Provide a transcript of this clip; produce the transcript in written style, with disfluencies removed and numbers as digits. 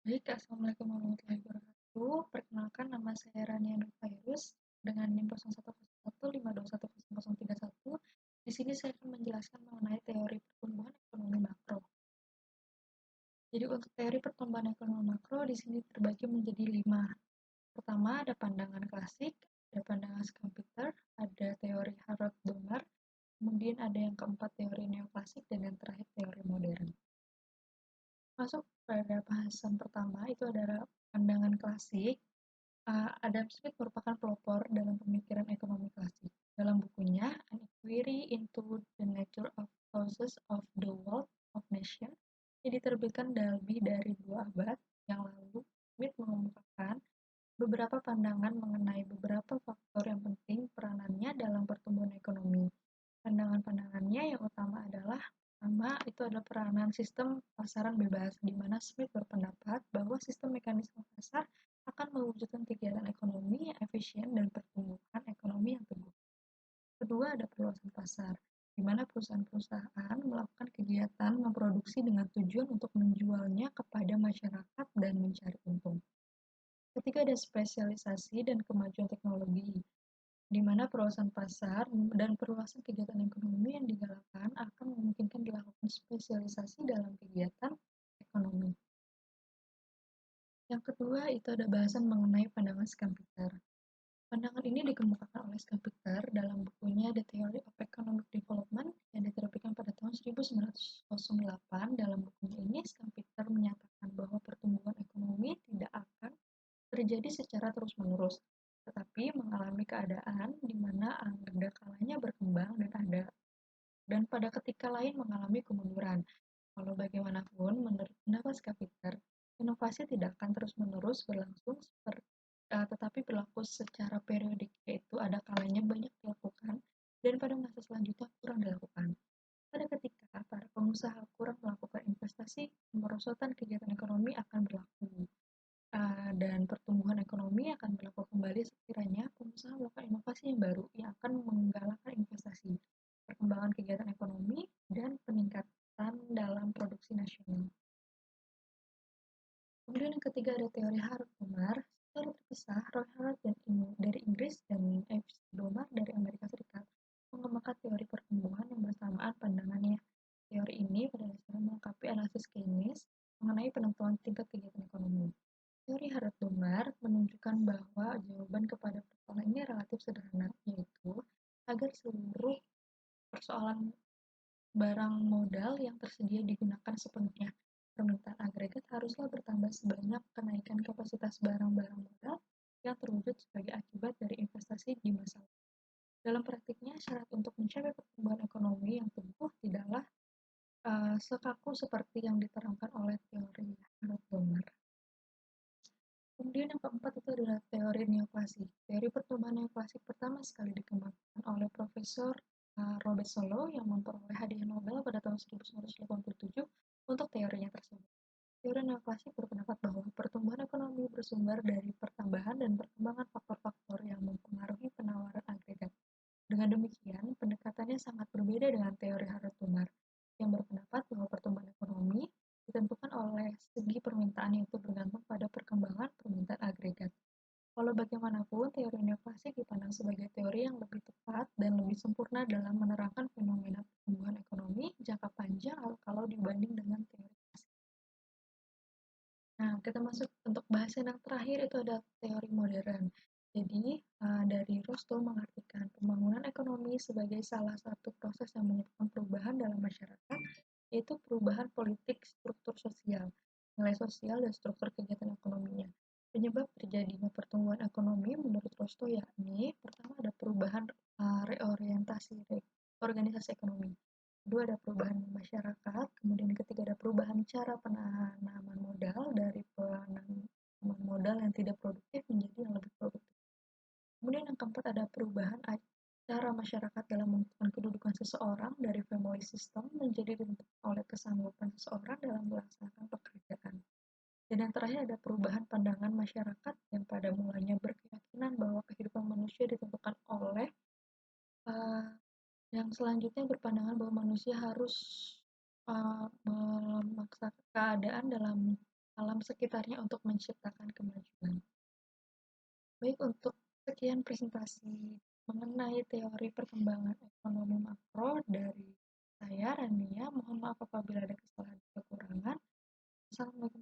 Baik, Assalamualaikum warahmatullahi wabarakatuh. Perkenalkan, nama saya Rania Nurfairuz dengan NIM 0101521031. Di sini saya akan menjelaskan mengenai teori pertumbuhan ekonomi makro. Jadi untuk teori pertumbuhan ekonomi makro di sini terbagi menjadi 5. Pertama ada pandangan klasik, ada pandangan komputer, ada teori Harold Blomer, kemudian ada yang keempat teori neoklasik, dan yang terakhir teori modern. Masuk pada bahasan pertama itu adalah pandangan klasik. Adam Smith merupakan pelopor dalam pemikiran ekonomi klasik. Dalam bukunya An Inquiry into the Nature of Causes of the Wealth of Nations yang diterbitkan lebih dari 2 abad yang lalu, Smith mengemukakan beberapa pandangan mengenai beberapa faktor yang penting peranannya dalam pertumbuhan ekonomi. Pandangan-pandangannya yang utama adalah pertama itu adalah peranan sistem pasaran bebas, di mana Smith berpendapat bahwa sistem mekanisme pasar akan mewujudkan kegiatan ekonomi yang efisien dan pertumbuhan ekonomi yang teguh. Kedua ada perluasan pasar, di mana perusahaan-perusahaan melakukan kegiatan memproduksi dengan tujuan untuk menjualnya kepada masyarakat dan mencari untung. Ketiga ada spesialisasi dan kemajuan teknologi, di mana perluasan pasar dan perluasan kegiatan ekonomi yang digalakkan akan memungkinkan dilakukan spesialisasi dalam kegiatan ekonomi. Yang kedua itu ada bahasan mengenai pandangan Schumpeter. Pandangan ini dikemukakan oleh Schumpeter dalam bukunya The Theory of Economic Development yang diterbitkan pada tahun 1908. Dalam bukunya ini, Schumpeter menyatakan bahwa pertumbuhan ekonomi tidak akan terjadi secara terus-menerus, tetapi mengalami keadaan di mana ada kalanya berkembang dan pada ketika lain mengalami kemunduran. Walau bagaimanapun, menurut pendapat Schumpeter, inovasi tidak akan terus-menerus berlangsung tetapi berlaku secara periodik, yaitu ada kalanya banyak dilakukan dan pada masa selanjutnya kurang dilakukan. Pada ketika para pengusaha kurang melakukan investasi, kemerosotan kegiatan ekonomi akan berlaku, dan pertumbuhan ekonomi akan berlaku kembali sekiranya pengusaha melakukan inovasi yang baru yang akan menggalakkan investasi, perkembangan kegiatan ekonomi, dan peningkatan dalam produksi nasional. Kemudian yang ketiga ada teori Harold Blomer. Secara terpisah, Roy Harold dari Inggris dan F. Blomer dari Amerika Serikat mengembangkan teori pertumbuhan yang bersamaan pandangannya. Teori ini pada dasarnya melengkapi analisis Keynes mengenai penentuan tingkat kegiatan ekonomi. Teori Harold Blomer menunjukkan bahwa jawaban kepada persoalan ini relatif sederhana, yaitu agar seluruh persoalan barang modal yang tersedia digunakan sepenuhnya. Permintaan agregat haruslah bertambah sebanyak kenaikan kapasitas barang-barang modal yang terwujud sebagai akibat dari investasi di masa lalu. Dalam praktiknya, syarat untuk mencapai pertumbuhan ekonomi yang teguh tidaklah sekaku seperti yang diterangkan oleh teori Harold Blomer. Kemudian yang keempat itu adalah teori neoklasik. Teori pertumbuhan neoklasik pertama sekali dikembangkan oleh Profesor Robert Solow yang memperoleh hadiah Nobel pada tahun 1987 untuk teorinya tersebut. Teori neoklasik berpendapat bahwa pertumbuhan ekonomi bersumber dari pertambahan dan perkembangan faktor-faktor yang mempengaruhi penawaran agregat. Dengan demikian, pendekatannya sangat berbeda dengan teori Harold Blomer yang berpendapat bahwa pertumbuhan ekonomi ditentukan oleh segi permintaan, yaitu bergantung pada perkembangan permintaan agregat. Walau bagaimanapun, teori neoklasik dipandang sebagai teori yang lebih tepat dan lebih sempurna dalam menerangkan fenomena pertumbuhan ekonomi jangka panjang kalau dibanding dengan teori klasik. Nah, kita masuk untuk bahasan yang terakhir itu ada teori modern. Jadi, dari Rostow mengartikan pembangunan ekonomi sebagai salah satu proses yang menyebabkan perubahan dalam masyarakat, yaitu perubahan politik struktur sosial, nilai sosial, dan struktur kegiatan ekonominya. Penyebab terjadinya pertumbuhan ekonomi menurut Rostow yakni pertama ada perubahan reorientasi organisasi ekonomi. Kedua ada perubahan masyarakat, kemudian ketiga ada perubahan cara penanaman modal dari penanaman modal yang tidak produktif menjadi yang lebih produktif. Kemudian yang keempat ada perubahan cara masyarakat dalam menentukan kedudukan seseorang dari family system menjadi ditentukan oleh kesanggupan seseorang dalam melaksanakan pekerjaan. Dan yang terakhir ada perubahan pandangan masyarakat yang pada mulanya berkeyakinan bahwa kehidupan manusia ditentukan oleh uh, yang selanjutnya berpandangan bahwa manusia harus memaksa keadaan dalam alam sekitarnya untuk menciptakan kemajuan. Baik, untuk sekian presentasi mengenai teori perkembangan ekonomi makro dari saya, Rania. Mohon maaf apabila ada kesalahan dan kekurangan. Assalamualaikum.